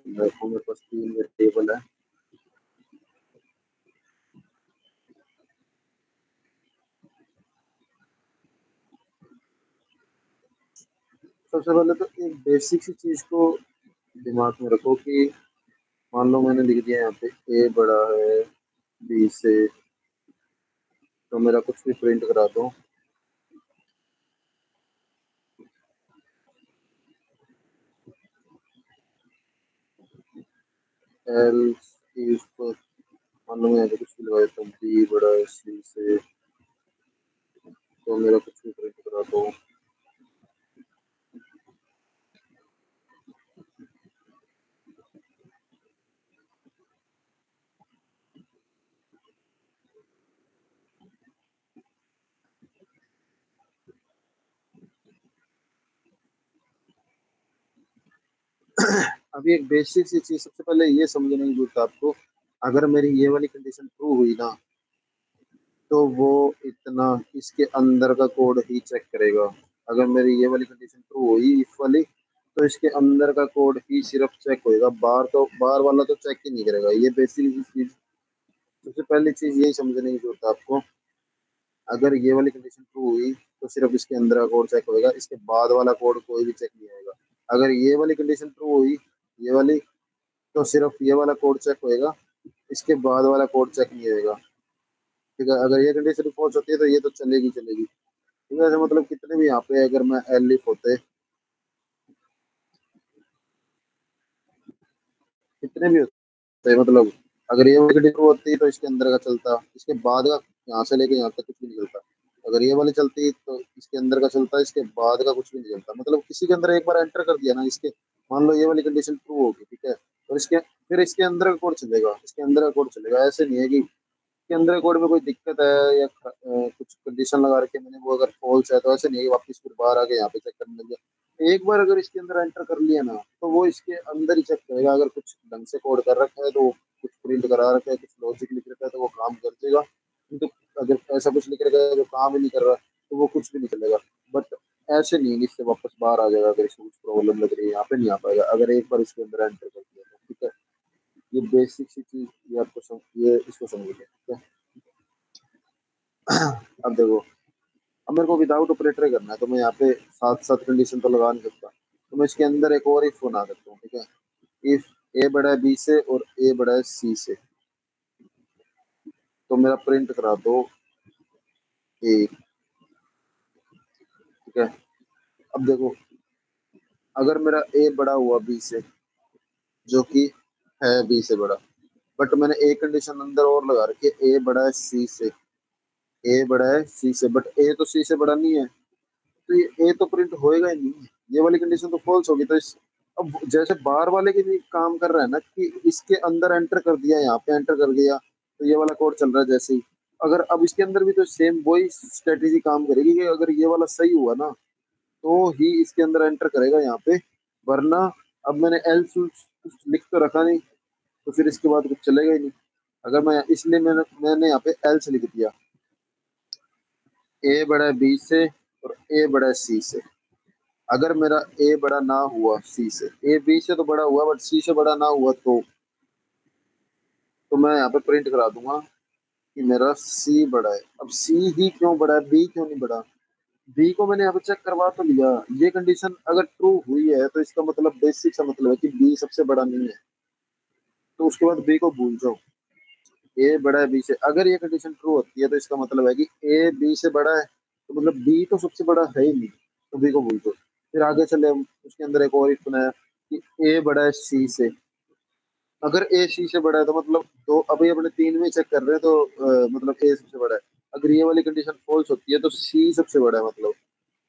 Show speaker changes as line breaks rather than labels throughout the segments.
देखो मेरे पास 3 वेरिएबल है। सबसे पहले तो एक बेसिक सी चीज को दिमाग में रखो कि मान लो मैंने लिख दिया यहाँ पे ए बड़ा है बी से, तो मेरा कुछ भी प्रिंट करा दो, एल इज, मान लो मैं यहाँ पे कुछ भी लगा देता हूँ बी बड़ा है सी से, तो मेरा कुछ भी प्रिंट करा दो। अभी एक बेसिक सी चीज सबसे पहले ये समझने की जरूरत है आपको। अगर मेरी ये वाली कंडीशन ट्रू हुई ना, तो वो इतना इसके अंदर का कोड ही चेक करेगा। अगर मेरी ये वाली कंडीशन ट्रू हुई इफ वाली, तो इसके अंदर का कोड ही सिर्फ चेक होएगा, बाहर तो बाहर वाला तो चेक ही नहीं करेगा। ये बेसिक चीज, सबसे पहली चीज यही समझने की जरूरत है आपको। अगर ये वाली कंडीशन ट्रू हुई तो सिर्फ इसके अंदर का कोड चेक होएगा, इसके बाद वाला कोड कोई भी चेक नहीं होएगा। अगर ये वाली कंडीशन ट्रू हुई, ये वाली, तो सिर्फ ये वाला कोड चेक होएगा, इसके बाद वाला कोड चेक नहीं होएगा। ठीक है, अगर ये कंडीशन फॉल्स होती है तो ये तो चलेगी चलेगी। ठीक है, ऐसे मतलब कितने भी यहाँ पे अगर मैं एलिफ होते, कितने भी होते मतलब, अगर ये वाली कंडीशन होती तो इसके अंदर का चलता, इसके बाद का यहाँ से लेके यहाँ तक कुछ भी नहीं चलता। अगर ये वाली चलती तो इसके अंदर का चलता, इसके बाद का कुछ भी नहीं चलता। मतलब किसी के अंदर एक बार एंटर कर दिया ना इसके, मान लो ये वाली कंडीशन ट्रू होगी, ठीक है, और इसके फिर इसके अंदर का कोड चलेगा, इसके अंदर का कोड चलेगा। ऐसे नहीं है कि के अंदर कोड में कोई दिक्कत है या कुछ कंडीशन लगा रखे मैंने, वो अगर फॉल्स है तो ऐसे नहीं है कि वापस फिर बाहर आके यहाँ पे चेक करने लग गया। एक बार अगर इसके अंदर एंटर कर लिया ना, तो वो इसके अंदर ही चेक करेगा। अगर कुछ ढंग से कोड कर रखा है तो वो कुछ प्रिंट करा रखा है, कुछ लॉजिक लिख रखा है तो वो काम कर देगा। तो अगर ऐसा कुछ लिख रखा है जो काम ही नहीं कर रहा, तो वो कुछ भी नहीं चलेगा। बट ऐसे नहीं है कि इससे वापस बाहर आ जाएगा। अगर इसको कुछ प्रॉब्लम लग रही है यहाँ पे नहीं आ पाएगा, अगर एक बार इसके अंदर एंटर कर दिया तो। ठीक है, ये बेसिक सी चीज, ये आपको ये इसको समझिए। ठीक है, अब देखो, अब मेरे को विदाउट ऑपरेटर करना है, तो मैं यहाँ पे साथ साथ कंडीशन तो लगा नहीं सकता, तो मैं इसके अंदर एक और इफ बना सकता हूँ। ठीक है, इफ ए बड़ा है बी से और ए बड़ा है सी से, तो मेरा प्रिंट करा दो ए। ठीक है, अब देखो, अगर मेरा ए बड़ा हुआ बी से, जो कि है बी से बड़ा, बट मैंने एक कंडीशन अंदर और लगा रखी है, ए बड़ा है सी से, ए बड़ा है सी से, बट ए तो सी से बड़ा नहीं है, तो ये ए तो प्रिंट होएगा ही नहीं। ये वाली कंडीशन तो फॉल्स होगी। तो इस, अब जैसे बाहर वाले की भी काम कर रहा है ना कि इसके अंदर एंटर कर दिया, यहाँ पे एंटर कर दिया, तो ये वाला कोड चल रहा है जैसे ही। अगर अब इसके अंदर भी तो सेम वही स्ट्रेटेजी काम करेगी कि अगर ये वाला सही हुआ ना, तो ही इसके अंदर एंटर करेगा यहाँ पे, वरना अब मैंने एल कुछ लिख तो रखा नहीं, तो फिर इसके बाद कुछ चलेगा ही नहीं। अगर मैं, इसलिए मैंने यहाँ पे एल से लिख दिया, ए बड़ा है बी से और ए बड़ा है सी से। अगर मेरा ए बड़ा ना हुआ सी से, ए बी से तो बड़ा हुआ बट सी से बड़ा ना हुआ, तो मैं यहाँ पे प्रिंट करा दूंगा कि मेरा सी बड़ा है। अब सी ही क्यों बड़ा है, बी क्यों नहीं बड़ा? बी को मैंने यहाँ पे चेक करवा तो लिया, ये कंडीशन अगर ट्रू हुई है तो इसका मतलब बेसिक सा मतलब है कि बी सबसे बड़ा नहीं है, तो उसके बाद बी को भूल जाओ। ए बड़ा है बी से, अगर ये कंडीशन ट्रू होती है तो इसका मतलब है कि ए बी से बड़ा है, तो मतलब बी तो सबसे बड़ा है ही नहीं, तो बी को भूल जाओ। फिर आगे चले हम, उसके अंदर एक और इफ बनाया कि ए बड़ा है सी से। अगर ए सी से बड़ा है तो मतलब, तो अभी अपने तीन में चेक कर रहे हैं, तो मतलब ए सबसे बड़ा है। अगर ये वाली कंडीशन फॉल्स होती है तो सी सबसे बड़ा है, मतलब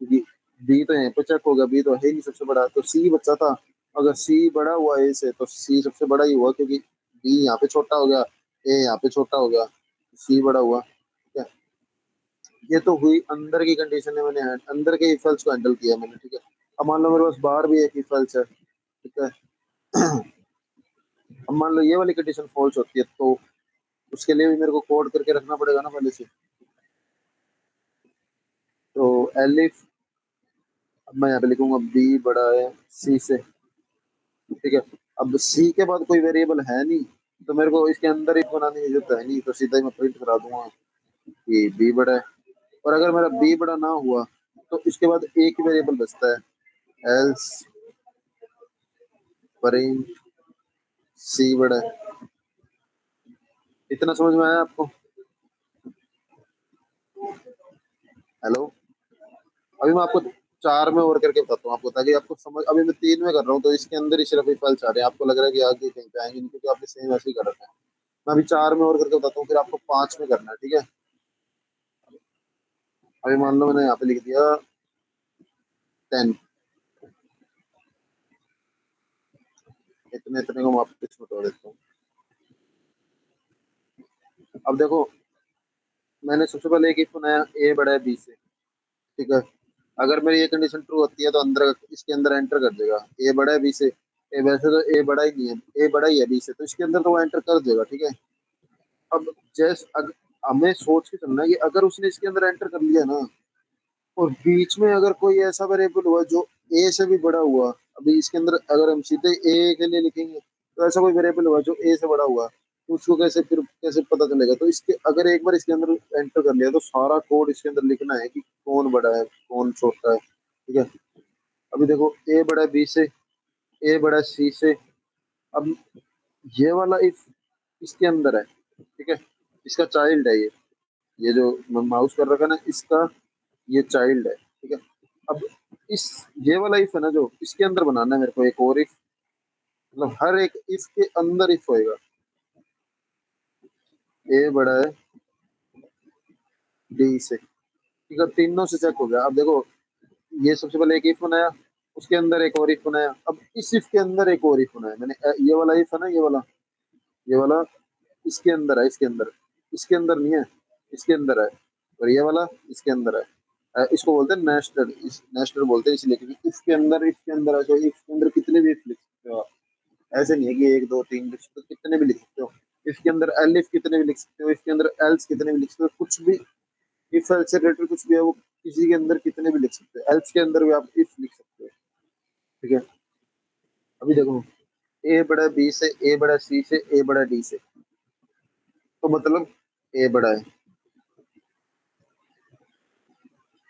क्योंकि बी तो यहाँ पे चेक होगा, बी तो है ही नहीं सबसे बड़ा, तो सी बच्चा था। अगर सी बड़ा हुआ ए से तो सी सबसे बड़ा ही हुआ, क्योंकि बी यहाँ पे छोटा हो गया, ए यहाँ पे छोटा हो गया, सी बड़ा हुआ। ठीक है, ये तो हुई अंदर की कंडीशन है, मैंने अंदर के इफेल्स को हैंडल किया मैंने। ठीक है, अब मान लो मेरे पास बाहर भी एक इफेल्स है। ठीक है, अब मान लो ये वाली कंडीशन फॉल्स होती है, तो उसके लिए भी मेरे को कोड करके रखना पड़ेगा ना पहले से। तो एलिफ, अब मैं यहाँ पे लिखूंगा बी बड़ा है सी से। ठीक है, अब सी के बाद कोई वेरिएबल है नहीं, तो मेरे को इसके अंदर ही बनाने की जरूरत है नहीं, तो सीधा ही मैं प्रिंट करा दूंगा कि बी बड़ा है। और अगर मेरा बी बड़ा ना हुआ तो इसके बाद एक ही वेरिएबल बचता है, एल्स प्रिंट सी बड़ा है। इतना समझ में आया आपको? हेलो। अभी मैं आपको चार में और करके बताता हूँ आपको, ताकि आपको समझ, अभी मैं तीन में कर रहा हूँ तो इसके अंदर ही सिर्फ ही फल चाह रहे हैं, आपको लग रहा है कि आगे कहीं पे आएंगे नहीं, क्योंकि आपने सेम ऐसे ही कर रखा है। मैं अभी चार में और करके बताता हूँ, फिर आपको पांच में करना है, ठीक है? अभी मान लो मैंने यहाँ पे लिख दिया 10, इतने इतने को वापस बता देता हूँ। अब देखो, मैंने सबसे पहले एक if बनाया, ए बड़ा है बी से, ठीक है? अगर मेरी ये कंडीशन ट्रू होती है तो अंदर इसके अंदर एंटर कर देगा, ए बड़ा है बी से। ए वैसे तो ए बड़ा ही नहीं है, ए बड़ा ही है बी से, तो इसके अंदर तो वो एंटर कर देगा, ठीक है? अब हमें सोच के चलना है कि अगर उसने इसके अंदर एंटर कर लिया ना, और बीच में अगर कोई ऐसा वेरिएबल हुआ जो ए से भी बड़ा हुआ, अभी इसके अंदर अगर हम सीधे ए के लिए लिखेंगे, तो ऐसा कोई वेरिएबल हुआ जो ए से बड़ा हुआ, तो उसको कैसे फिर कैसे पता चलेगा? तो इसके अगर एक बार इसके अंदर एंटर कर लिया तो सारा कोड इसके अंदर लिखना है कि कौन बड़ा है कौन छोटा है, ठीक है? अभी देखो, ए बड़ा है बी से, ए बड़ा है सी से। अब ये वाला इफ इसके अंदर है, ठीक है? इसका चाइल्ड है ये जो माउस कर रखा है ना इसका, ये चाइल्ड है, ठीक है? अब इस ये वाला इफ है ना, जो इसके अंदर बनाना है मेरे को एक और इफ, मतलब हर एक इफ के अंदर इफ होएगा। ए बड़ा है डी से, ठीक है? तीनों से चेक हो गया। अब देखो, ये सबसे पहले एक इफ बनाया, उसके अंदर एक और इफ बनाया, अब इस इफ के अंदर एक और इफ बनाया मैंने। ये वाला इफ है ना, ये वाला इसके अंदर है, इसके अंदर नहीं है, इसके अंदर है। और ये वाला इसके अंदर है। इसको बोलते हैं नेस्टेड, इस नेस्टेड बोलते हैं इसलिए क्योंकि इसके अंदर है, तो इसके अंदर कितने भी लिख सकते हो आप। ऐसे नहीं है कि एक दो तीन लिख सकते हो, कितने भी लिख सकते हो। इसके अंदर एलिफ कितने भी लिख सकते हो, इसके अंदर एल्स कितने भी लिख सकते हो, कुछ भी इफ एल्स से रिलेटेड कुछ भी है वो किसी के अंदर कितने भी लिख सकते हो, एल्स के अंदर भी आप इफ लिख सकते हो, ठीक है? अभी देखो, ए बड़ा बी से, ए बड़ा सी से, ए बड़ा डी से, तो मतलब ए बड़ा है।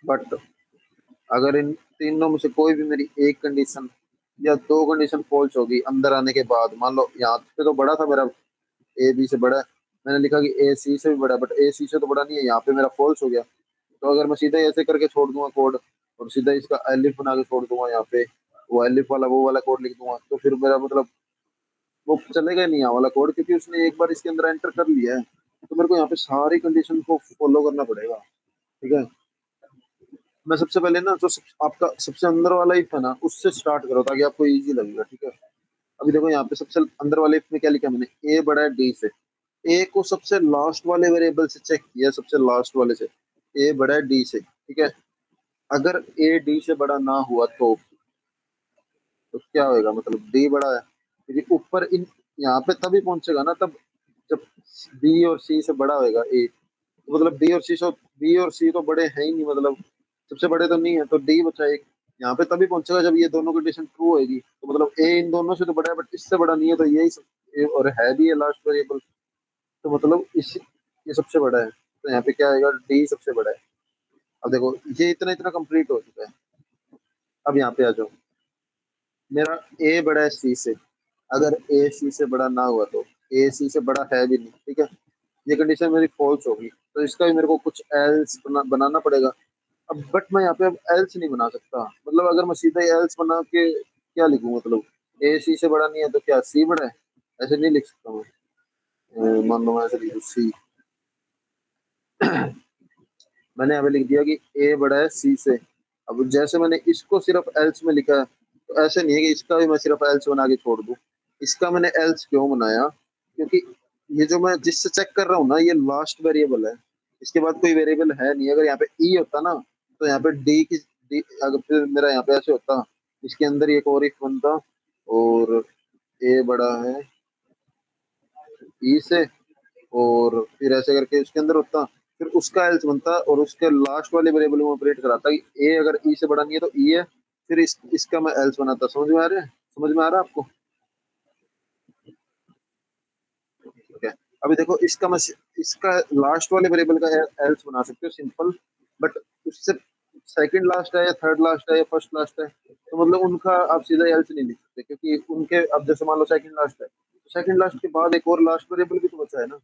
बट अगर इन तीनों में से कोई भी मेरी एक कंडीशन या दो कंडीशन फॉल्स होगी अंदर आने के बाद, मान लो यहाँ पे तो बड़ा था मेरा, ए बी से बड़ा है, मैंने लिखा कि ए सी से भी बड़ा है, बट ए सी से तो बड़ा नहीं है, यहाँ पे मेरा फॉल्स हो गया। तो अगर मैं सीधा ऐसे करके छोड़ दूंगा कोड, और सीधा इसका एलिफ बना के छोड़ दूंगा यहाँ पे, वो एलिफ वाला वो वाला कोड लिख दूंगा, तो फिर मेरा मतलब वो चलेगा ही नहीं यहाँ वाला कोड, क्योंकि उसने एक बार इसके अंदर एंटर कर लिया है। तो मेरे को यहाँ पे सारी कंडीशन को फॉलो करना पड़ेगा, ठीक है? मैं सबसे पहले ना जो आपका सबसे अंदर वाला इफ है ना उससे स्टार्ट करो, ताकि आपको इजी लगेगा, ठीक है? अभी देखो, यहाँ पे सबसे अंदर वाले इफ में क्या लिखा है मैंने, ए बड़ा है डी से। ए को सबसे लास्ट वाले वेरिएबल से चेक किया, सबसे लास्ट वाले से, ए बड़ा है डी से, ठीक है? अगर ए डी से बड़ा ना हुआ तो क्या होएगा, मतलब डी बड़ा है, क्योंकि ऊपर इन यहाँ पे तभी पहुंचेगा ना तब जब बी और सी से बड़ा होएगा ए, तो मतलब बी और सी तो बड़े हैं ही नहीं, मतलब सबसे बड़े तो नहीं है, तो डी बचा एक। यहाँ पे तभी पहुंचेगा जब ये दोनों कंडीशन ट्रू होएगी, तो मतलब ए इन दोनों से तो बड़ा है बट इससे बड़ा नहीं है, तो यही और है भी ये लास्ट वेरिएबल, तो मतलब इस ये सबसे बड़ा है, तो यहाँ पे क्या आएगा, डी सबसे बड़ा है। अब देखो, ये इतना इतना कंप्लीट हो चुका है। अब यहाँ पे आ जाओ, मेरा ए बड़ा है सी से, अगर ए सी से बड़ा ना हुआ तो ए सी से बड़ा है भी नहीं, ठीक है? ये कंडीशन मेरी फॉल्स होगी, तो इसका भी मेरे को कुछ एल्स बनाना पड़ेगा। अब बट मैं यहाँ पे अब एल्स नहीं बना सकता, मतलब अगर मैं सीधा एल्स बना के क्या लिखूं, मतलब ए सी से बड़ा नहीं है तो क्या सी बड़ा है, ऐसे नहीं लिख सकता मैं। मान लो मैं ऐसे लिखूं सी, मैंने यहाँ पे लिख दिया कि ए बड़ा है सी से। अब जैसे मैंने इसको सिर्फ एल्स में लिखा है, तो ऐसे नहीं है कि इसका भी मैं सिर्फ एल्स बना के छोड़ दूं। इसका मैंने एल्स क्यों बनाया, क्योंकि ये जो मैं जिससे चेक कर रहा हूँ ना ये लास्ट वेरिएबल है, इसके बाद कोई वेरिएबल है नहीं। अगर यहाँ पे ई होता ना, तो यहाँ पे डी, अगर फिर मेरा यहाँ पे ऐसे होता, इसके अंदर एक और इफ बनता, और ए बड़ा है ई से, और फिर ऐसे करके उसके अंदर होता, फिर उसका एल्स बनता, और उसके लास्ट वाले वेरिएबल में ऑपरेट कराता कि ए अगर ई से बड़ा नहीं है तो ई है, फिर इसका मैं एल्स बनाता। समझ में आ रहा है आपको? अभी देखो इसका लास्ट वाले वेरिएबल का एल्स बना सकते हो सिंपल, बट उससे सेकंड लास्ट है या थर्ड लास्ट है या फर्स्ट लास्ट है, तो मतलब उनका आप सीधा एल्स नहीं लिख सकते, क्योंकि उनके अब जैसे मान लो सेकंड लास्ट है, तो सेकंड लास्ट के बाद एक और लास्ट वेरिएबल भी तो बचा है ना।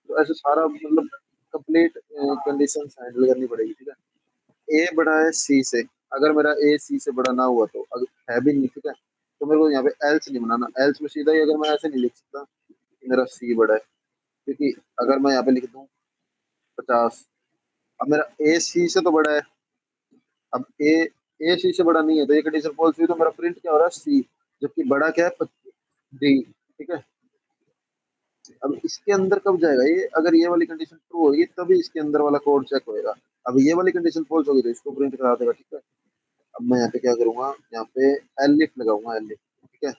तो ऐसे सारा मतलब कंप्लीट कंडीशन हैंडल करनी पड़ेगी, ठीक है। ए बड़ा है सी से, अगर मेरा ए सी से बड़ा ना हुआ तो, अगर है भी नहीं, ठीक है, तो मेरे को यहाँ पे एल्स नहीं बनाना। एल्स में सीधा ही अगर मैं ऐसे नहीं लिख सकता कि मेरा सी बड़ा है, क्योंकि अगर मैं यहाँ पे लिख दूं 50, अब मेरा ए सी से तो बड़ा है, अब ए सी से बड़ा नहीं है, तो ये कंडीशन फॉल्स हुई, तो मेरा प्रिंट क्या हो रहा है सी, जबकि बड़ा क्या है डी, ठीक है। अब इसके अंदर कब जाएगा ये, अगर ये वाली कंडीशन ट्रू होगी तभी इसके अंदर वाला कोड चेक होएगा। अब ये वाली कंडीशन फॉल्स होगी तो इसको प्रिंट करा देगा, ठीक है। अब मैं यहाँ पे क्या करूंगा, यहाँ पे एलिफ लगाऊंगा, एलिफ, ठीक है।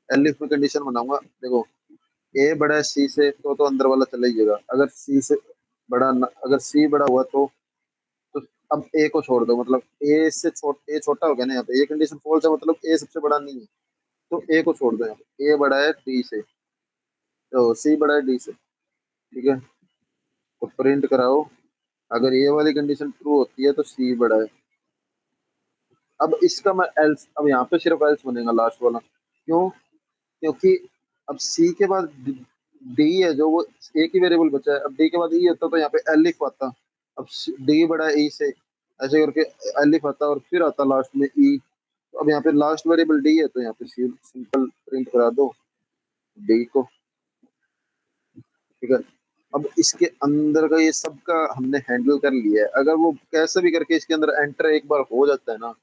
एलिफ में कंडीशन बनाऊंगा, देखो ए बड़ा है सी से तो अंदर वाला चला ही जाएगा, अगर सी से बड़ा न, अगर सी बड़ा हुआ तो अब ए को छोड़ दो, मतलब ए छोटा हो गया ना, यहाँ पे ये कंडीशन फॉल्स है, मतलब ए सबसे बड़ा नहीं है, तो ए को छोड़ दो, यहाँ पे ए बड़ा है डी से, तो सी बड़ा है डी से, ठीक है। तो प्रिंट कराओ, अगर ये वाली कंडीशन ट्रू होती है तो सी बड़ा है। अब इसका मैं एल्स, अब यहाँ पे सिर्फ एल्स बनेगा लास्ट वाला, क्यों, क्योंकि अब सी के बाद डी है, जो वो एक ही वेरिएबल बचा है, अब डी के बाद ई होता तो यहाँ पे एलिफ आता, अब डी बड़ा है ई से, ऐसे करके एलिफ आता और फिर आता लास्ट में ई, तो अब यहाँ पे लास्ट वेरिएबल डी है, तो यहाँ पे सिंपल प्रिंट करा दो डी को, ठीक है। अब इसके अंदर का ये सब का हमने हैंडल कर लिया है, अगर वो कैसे भी करके इसके अंदर एंटर एक बार हो जाता है ना,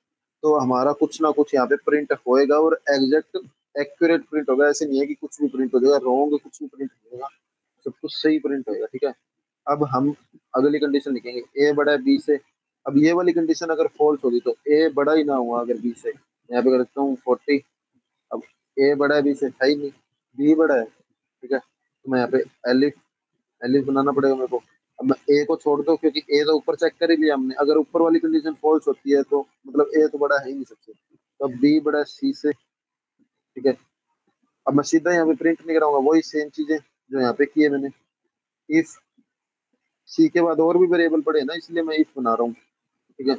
तो हमारा कुछ ना कुछ यहाँ पे प्रिंट होएगा और एग्जैक्ट एक्यूरेट प्रिंट होगा। ऐसे नहीं है कि कुछ भी प्रिंट हो जाएगा, रॉन्ग कुछ भी प्रिंट हो जाएगा, सब कुछ सही प्रिंट होएगा, ठीक है। अब हम अगली कंडीशन लिखेंगे, ए बड़ा है बी से। अब ये वाली कंडीशन अगर फॉल्स होगी तो ए बड़ा ही ना हुआ अगर बी से, यहाँ पे कर देता हूँ 40। अब ए बड़ा है बी से है ही नहीं, बी बड़ा है, ठीक है, तो मैं यहाँ पे एलिफ, एलिफ बनाना पड़ेगा मेरे को। अब मैं ए को छोड़ दो, क्योंकि ए तो ऊपर चेक कर ही लिया हमने, अगर ऊपर वाली कंडीशन फॉल्स होती है तो मतलब ए तो बड़ा है ही नहीं सबसे, तो अब बी बड़ा है सी से, ठीक है। अब मैं सीधा यहाँ पे प्रिंट नहीं कराऊंगा, वही सेम चीजें जो यहाँ पे की है मैंने। इफ सी के बाद और भी वेरिएबल पड़े हैं ना, इसलिए मैं इफ बना रहा हूँ, ठीक है।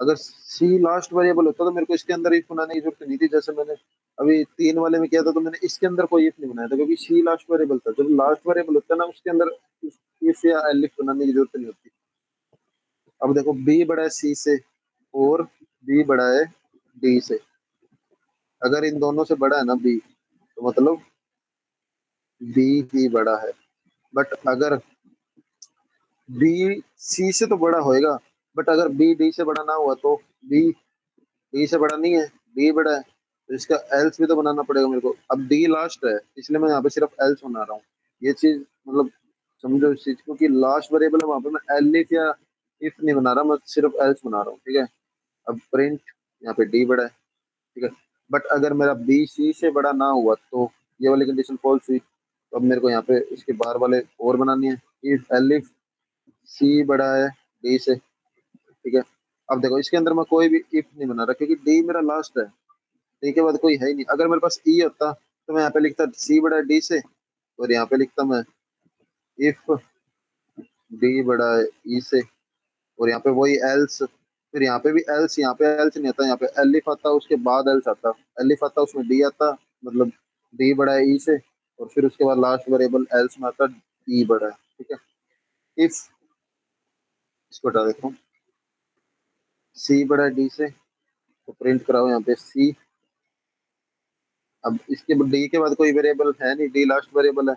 अगर सी लास्ट वेरिएबल होता तो मेरे को इसके अंदर इफ बनाने की जरूरत नहीं थी, जैसे मैंने अभी 3 वाले में किया था, तो मैंने इसके अंदर कोई इफ नहीं बनाया था, क्योंकि सी लास्ट वेरिएबल था। जब लास्ट वेरिएबल होता है ना, उसके अंदर इफ या एलिफ बनाने की जरूरत नहीं होती। अब देखो बी बड़ा है सी से और बी बड़ा है डी से, अगर इन दोनों से बड़ा है ना बी, तो मतलब बी ही बड़ा है। बट अगर बी सी से तो बड़ा होएगा, बट अगर बी डी से बड़ा ना हुआ तो बी डी से बड़ा नहीं है, डी बड़ा है, तो इसका एल्स भी तो बनाना पड़ेगा मेरे को। अब डी लास्ट है, इसलिए मैं यहाँ पे सिर्फ एल्स बना रहा हूँ, ये चीज मतलब समझो इस चीज, क्योंकि लास्ट वेरिएबल है वहां पे मैं एलिफ या इफ नहीं बना रहा, मैं सिर्फ एल्स बना रहा हूँ, ठीक है। अब प्रिंट, यहाँ पे डी बड़ा है, ठीक है। बट अगर मेरा बी सी से बड़ा ना हुआ तो ये वाली कंडीशन फॉल्स हुई, तो अब मेरे को यहाँ पे इसके बाहर वाले और बनानी है। इफ एलिफ सी बड़ा है डी से, ठीक है। अब देखो इसके अंदर मैं कोई भी इफ नहीं बना रहा, क्योंकि डी मेरा लास्ट है, डी के बाद कोई है ही नहीं। अगर मेरे पास ई होता तो मैं यहाँ पे लिखता सी बड़ा है डी से, और यहाँ पे लिखता मैं इफ डी बड़ा है ई से, और यहाँ पे वही एल्स, फिर यहाँ पे भी एल्स, यहाँ पे एल्स नहीं आता, यहाँ पे एलिफ आता, उसके बाद एल्स आता, एलिफ आता उसमें डी आता, मतलब डी बड़ा है ई से, और फिर उसके बाद लास्ट वेरिएबल एल्स में आता ई बड़ा है, ठीक है। इफ, इसको हटा देता हूँ, सी बड़ा है डी से, तो प्रिंट कराओ यहाँ पे सी। अब इसके डी के बाद कोई वेरिएबल है नहीं, डी लास्ट वेरिएबल है,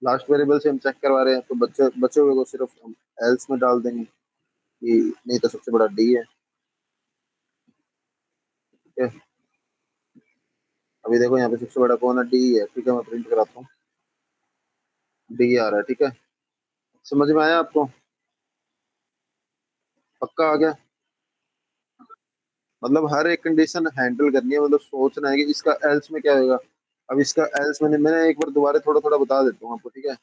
लास्ट वेरिएबल से हम चेक करवा रहे हैं, तो बच्चे बचे हुए को सिर्फ हम एल्स में डाल देंगे कि नहीं तो सबसे बड़ा डी है, ठीक है। अभी देखो यहाँ पे सबसे बड़ा कौन है, डी है, ठीक है। मैं प्रिंट कराता हूँ, डी आ रहा है, ठीक है। समझ में आया आपको, पक्का आ गया। मतलब हर एक कंडीशन हैंडल करनी है, मतलब सोचना है कि इसका एल्स में क्या होगा। अब इसका एल्स मैंने एक बार दोबारा थोड़ा थोड़ा बता देता हूँ आपको, ठीक है।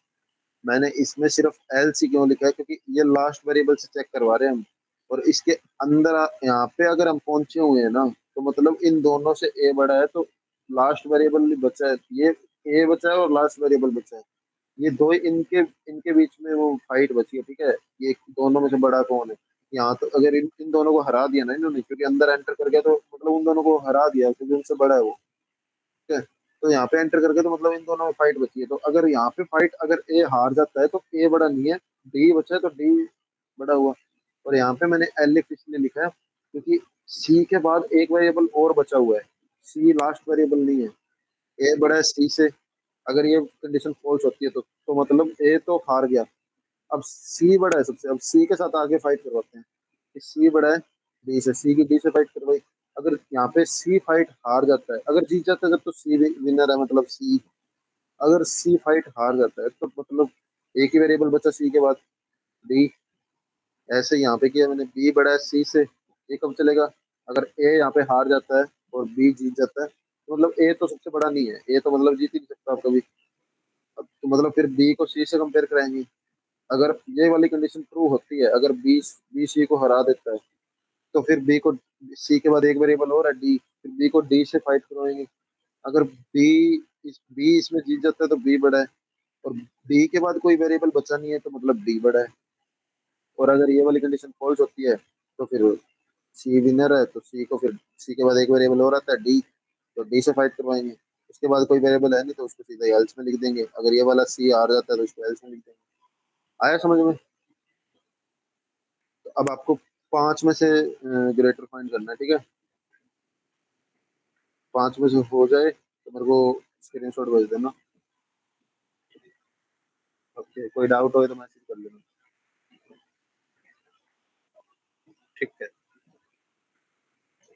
मैंने इसमें सिर्फ एल्स ही क्यों लिखा है, क्योंकि ये लास्ट वेरिएबल से चेक करवा रहे हैं हम, और इसके अंदर यहाँ पे अगर हम पहुंचे हुए हैं ना, तो मतलब इन दोनों से ए बड़ा है, तो लास्ट वेरिएबल बचा है ये, ए बचा है और लास्ट वेरिएबल बचा है, ये दो इनके इनके बीच में वो फाइट बची है, ठीक है। ये दोनों में से बड़ा कौन है। यहाँ तो अगर इन दोनों को हरा दिया ना इन्होंने, क्योंकि अंदर एंटर कर गया तो मतलब उन दोनों को हरा दिया क्योंकि उनसे बड़ा है वो, ठीक है। तो यहाँ पे एंटर करके तो मतलब इन दोनों में फाइट बची है, तो अगर यहाँ पे फाइट अगर ए हार जाता है तो ए बड़ा नहीं है, डी बचा है तो डी बड़ा हुआ। और यहाँ पे मैंने एल एफ इसलिए लिखा है क्योंकि सी के बाद एक वेरिएबल और बचा हुआ है, सी लास्ट वेरिएबल नहीं है। ए बड़ा है सी से, अगर ये कंडीशन फॉल्स होती है तो मतलब ए तो हार गया। अब सी बड़ा है सबसे, अब सी के साथ आगे फाइट करवाते हैं कि सी बड़ा है डी से, सी की डी से फाइट करवाई। अगर यहाँ पे सी फाइट हार जाता है, अगर जीत जाता है जब तो सी विनर है, मतलब सी। अगर सी फाइट हार जाता है तो मतलब एक ही वेरिएबल बचा सी के बाद, डी। ऐसे यहाँ पे किया मैंने, बी बड़ा है सी से, ये कब चलेगा। अगर ए यहाँ पे हार जाता है और बी जीत जाता है तो मतलब ए तो सबसे बड़ा नहीं है, ए तो मतलब जीत ही नहीं सकता आप कभी। अब तो मतलब फिर बी को सी से कंपेयर कराएंगे। अगर ये वाली कंडीशन ट्रू होती है, अगर बी बी सी को हरा देता है तो फिर बी को, सी के बाद एक वेरिएबल और है डी, फिर बी को डी से फाइट करवाएंगे। अगर बी इसमें जीत जाता है तो बी बड़ा है, और बी के बाद कोई वेरिएबल बचा नहीं है तो मतलब डी बड़ा है। और अगर ये वाली कंडीशन फॉल्स होती है तो फिर सी विनर है, तो सी को फिर सी के बाद एक वेरिएबल और आता है डी, तो डी से फाइट करवाएंगे। उसके बाद कोई वेरिएबल है नहीं तो उसको सीधा एल्स में लिख देंगे, अगर ये वाला सी हार जाता है तो उसको एल्स में लिख देंगे। आया समझ में। तो अब आपको पांच में से ग्रेटर फाइंड करना है, ठीक है। पांच में से हो जाए तो मेरे को स्क्रीनशॉट भेज देना। ओके, कोई डाउट हो तो मैसेज कर लेना। ठीक है।